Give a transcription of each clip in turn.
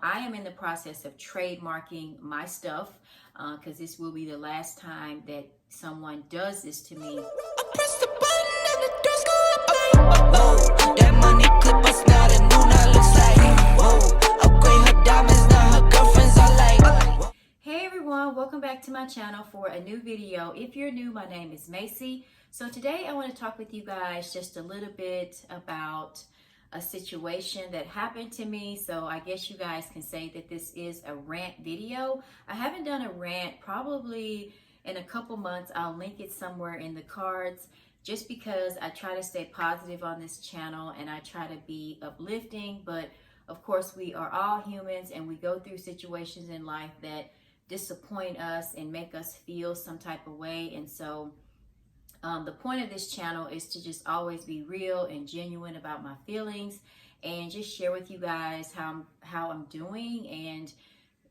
I am in the process of trademarking my stuff because this will be the last time that someone does this to me. That money clip us now, the new now looks like, whoa, upgrade her diamonds, now her girlfriends are like, Hey everyone, welcome back to my channel for a new video. If you're new, my name is Macy. So today I want to talk with you guys just a little bit about a situation that happened to me. So I guess you guys can say that this is a rant video. I haven't done a rant probably in a couple months. I'll link it somewhere in the cards, just because I try to stay positive on this channel and I try to be uplifting. But of course, we are all humans and we go through situations in life that disappoint us and make us feel some type of way. And so the point of this channel is to just always be real and genuine about my feelings and just share with you guys how I'm doing, and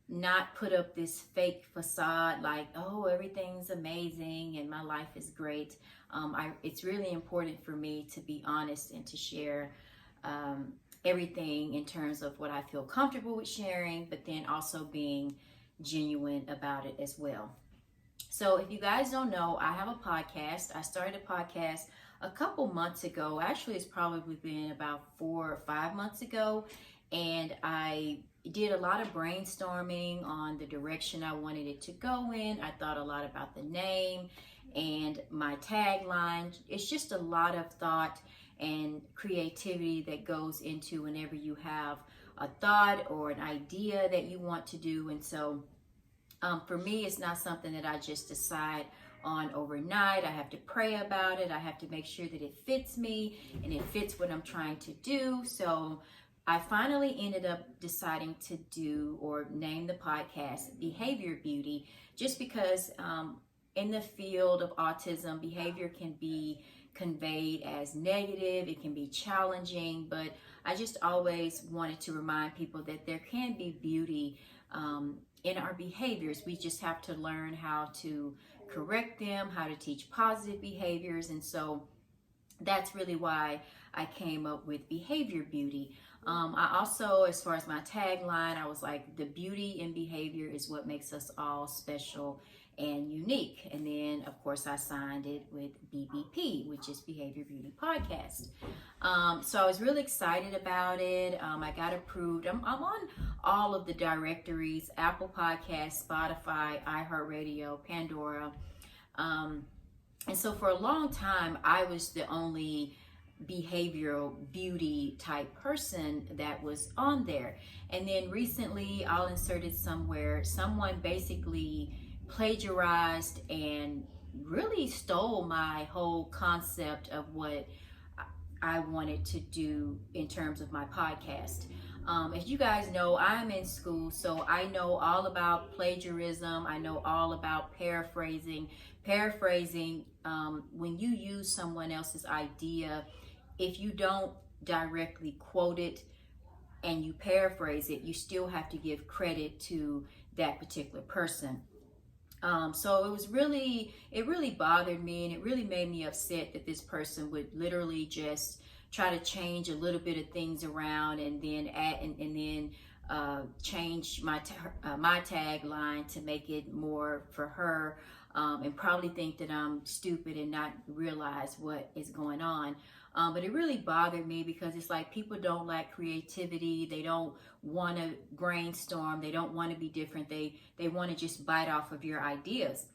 not put up this fake facade like, oh, everything's amazing and my life is great. It's really important for me to be honest and to share everything in terms of what I feel comfortable with sharing, but then also being genuine about it as well. So if you guys don't know, I have a podcast. I started a podcast a couple months ago. Actually, it's probably been about 4 or 5 months ago. And I did a lot of brainstorming on the direction I wanted it to go in. I thought a lot about the name and my tagline. It's just a lot of thought and creativity that goes into whenever you have a thought or an idea that you want to do. And so for me, it's not something that I just decide on overnight. I have to pray about it. I have to make sure that it fits me and it fits what I'm trying to do. So I finally ended up deciding to do or name the podcast Behavior Beauty, just because in the field of autism, behavior can be conveyed as negative. It can be challenging, but I just always wanted to remind people that there can be beauty in our behaviors. We just have to learn how to correct them, how to teach positive behaviors. And so that's really why I came up with Behavior Beauty. I also, as far as my tagline, I was like, the beauty in behavior is what makes us all special and unique. And then, of course, I signed it with BBP, which is Behavior Beauty Podcast. So I was really excited about it. I got approved. I'm on all of the directories: Apple Podcasts, Spotify, iHeartRadio, Pandora. And so for a long time, I was the only behavioral beauty type person that was on there. And then recently, I'll insert it somewhere, someone basically plagiarized and really stole my whole concept of what I wanted to do in terms of my podcast. As you guys know, I'm in school, so I know all about plagiarism. I know all about paraphrasing. When you use someone else's idea, if you don't directly quote it and you paraphrase it, you still have to give credit to that particular person. So it really bothered me, and it really made me upset that this person would literally just try to change a little bit of things around and then add and then change my tagline to make it more for her, and probably think that I'm stupid and not realize what is going on. But it really bothered me because it's like people don't like creativity. They don't want to brainstorm. They don't want to be different. They want to just bite off of your ideas.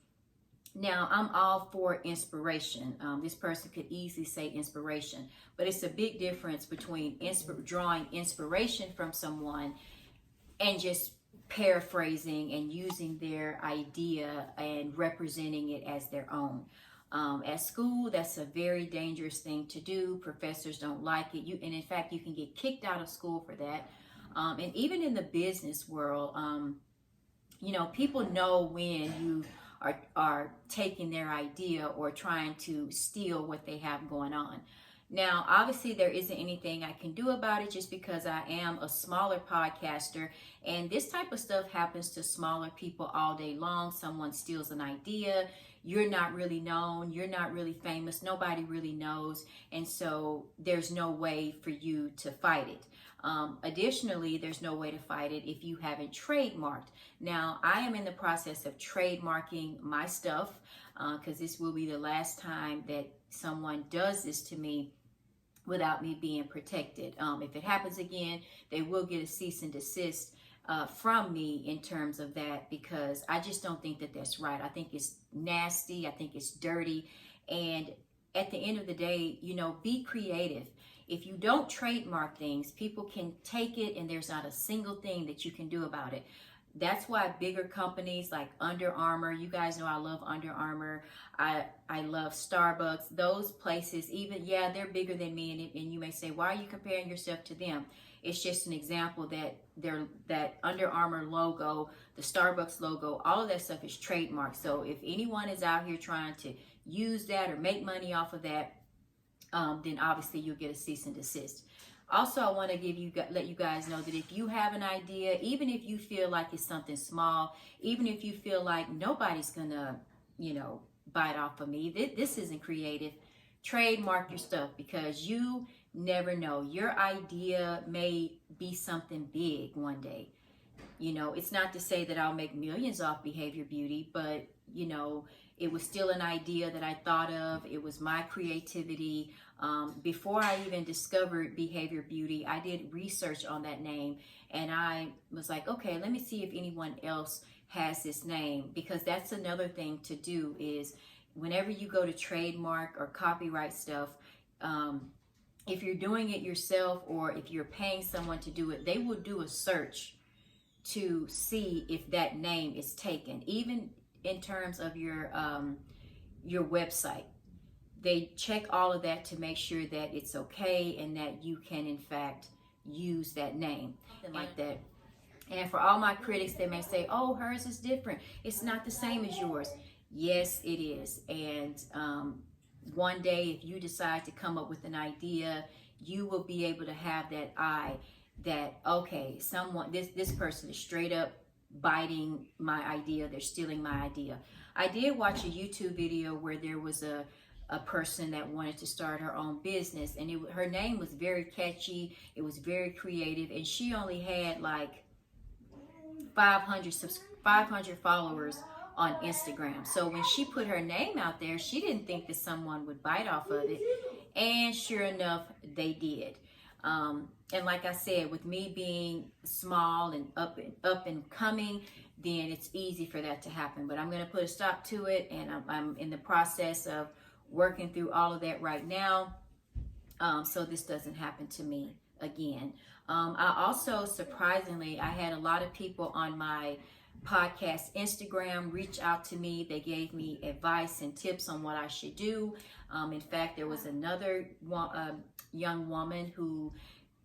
Now, I'm all for inspiration. This person could easily say inspiration, but it's a big difference between drawing inspiration from someone and just paraphrasing and using their idea and representing it as their own. At school, that's a very dangerous thing to do. Professors don't like it. And in fact, you can get kicked out of school for that. And even in the business world, people know when you are taking their idea or trying to steal what they have going on. Now, obviously, there isn't anything I can do about it just because I am a smaller podcaster, and this type of stuff happens to smaller people all day long. Someone steals an idea. You're not really known. You're not really famous. Nobody really knows. And so there's no way for you to fight it. Additionally, there's no way to fight it if you haven't trademarked. Now, I am in the process of trademarking my stuff because this will be the last time that someone does this to me without me being protected. If it happens again, they will get a cease and desist from me in terms of that, because I just don't think that that's right. I think it's nasty. I think it's dirty. And at the end of the day, you know, be creative. If you don't trademark things, people can take it and there's not a single thing that you can do about it. That's why bigger companies like Under Armour, you guys know I love Under Armour, I love Starbucks, those places, even, yeah, they're bigger than me, and you may say, why are you comparing yourself to them? It's just an example that that Under Armour logo, the Starbucks logo, all of that stuff is trademarked. So if anyone is out here trying to use that or make money off of that, then obviously you'll get a cease and desist. Also, I want to let you guys know that if you have an idea, even if you feel like it's something small, even if you feel like nobody's gonna, you know, bite off of me, this isn't creative, trademark your stuff, because you never know. Your idea may be something big one day. You know, it's not to say that I'll make millions off Behavior Beauty, but, you know, it was still an idea that I thought of. It was my creativity. Before I even discovered Behavior Beauty, I did research on that name, and I was like, okay, let me see if anyone else has this name, because that's another thing to do is whenever you go to trademark or copyright stuff, if you're doing it yourself or if you're paying someone to do it, they will do a search to see if that name is taken, even in terms of your website. They check all of that to make sure that it's okay and that you can in fact use that name, something like that. And for all my critics, they may say, oh, hers is different, it's not the same as yours. Yes, it is. And one day, if you decide to come up with an idea, you will be able to have that eye that, okay, someone, this person is straight up biting my idea, they're stealing my idea. I did watch a YouTube video where there was a person that wanted to start her own business, and her name was very catchy, it was very creative, and she only had like 500 followers on Instagram. So when she put her name out there, she didn't think that someone would bite off of it, and sure enough, they did. And like I said, with me being small and up and coming, then it's easy for that to happen. But I'm going to put a stop to it, and I'm in the process of working through all of that right now, so this doesn't happen to me again. I also, surprisingly, I had a lot of people on my podcast Instagram reach out to me. They gave me advice and tips on what I should do. In fact, there was another young woman who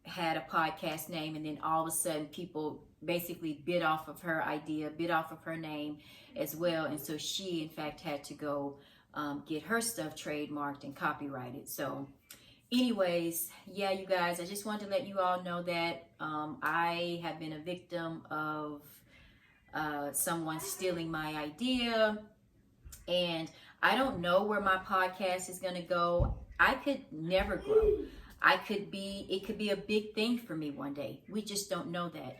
had a podcast name, and then all of a sudden people basically bit off of her idea, bit off of her name as well, and so she in fact had to go get her stuff trademarked and copyrighted. So anyways, yeah, you guys, I just wanted to let you all know that I have been a victim of someone stealing my idea, and I don't know where my podcast is going to go. I could never grow. It could be a big thing for me one day. We just don't know that.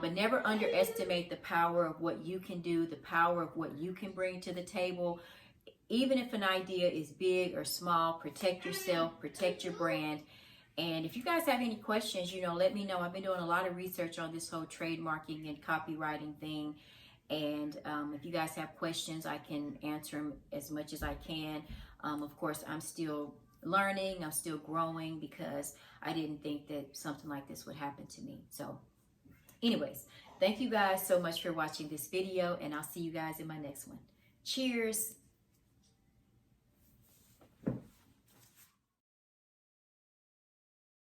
But never underestimate the power of what you can do, the power of what you can bring to the table. Even if an idea is big or small, protect yourself, protect your brand. And if you guys have any questions, let me know. I've been doing a lot of research on this whole trademarking and copywriting thing. And if you guys have questions, I can answer them as much as I can. Of course, I'm still learning. I'm still growing, because I didn't think that something like this would happen to me. So anyways, thank you guys so much for watching this video, and I'll see you guys in my next one. Cheers.